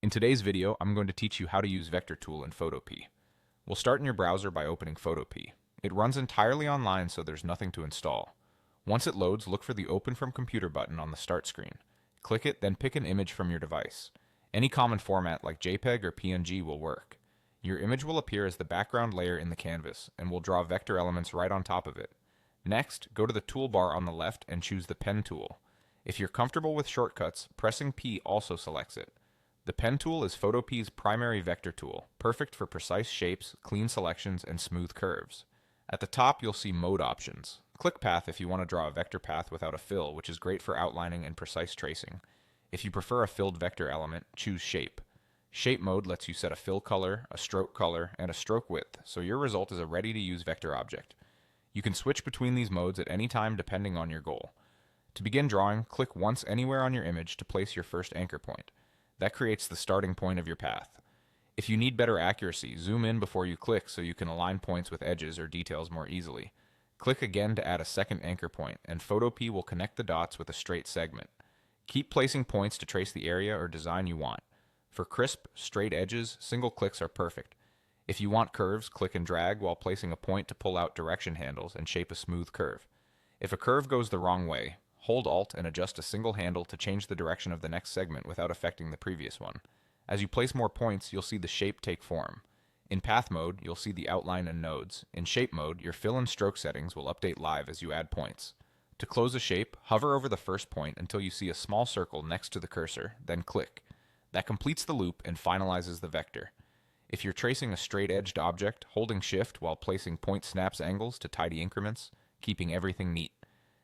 In today's video, I'm going to teach you how to use Vector Tool in Photopea. We'll start in your browser by opening Photopea. It runs entirely online, so there's nothing to install. Once it loads, look for the Open from Computer button on the Start screen. Click it, then pick an image from your device. Any common format like JPEG or PNG will work. Your image will appear as the background layer in the canvas, and will draw vector elements right on top of it. Next, go to the toolbar on the left and choose the Pen tool. If you're comfortable with shortcuts, pressing P also selects it. The Pen tool is Photopea's primary vector tool, perfect for precise shapes, clean selections, and smooth curves. At the top, you'll see mode options. Click Path if you want to draw a vector path without a fill, which is great for outlining and precise tracing. If you prefer a filled vector element, choose Shape. Shape mode lets you set a fill color, a stroke color, and a stroke width, so your result is a ready-to-use vector object. You can switch between these modes at any time depending on your goal. To begin drawing, click once anywhere on your image to place your first anchor point. That creates the starting point of your path. If you need better accuracy, zoom in before you click so you can align points with edges or details more easily. Click again to add a second anchor point, and Photopea will connect the dots with a straight segment. Keep placing points to trace the area or design you want. For crisp, straight edges, single clicks are perfect. If you want curves, click and drag while placing a point to pull out direction handles and shape a smooth curve. If a curve goes the wrong way, hold Alt and adjust a single handle to change the direction of the next segment without affecting the previous one. As you place more points, you'll see the shape take form. In Path mode, you'll see the outline and nodes. In Shape mode, your fill and stroke settings will update live as you add points. To close a shape, hover over the first point until you see a small circle next to the cursor, then click. That completes the loop and finalizes the vector. If you're tracing a straight-edged object, holding Shift while placing point snaps angles to tidy increments, keeping everything neat.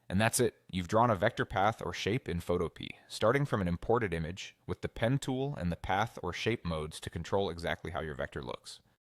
And that's it. You've drawn a vector path or shape in Photopea, starting from an imported image, with the Pen tool and the path or shape modes to control exactly how your vector looks.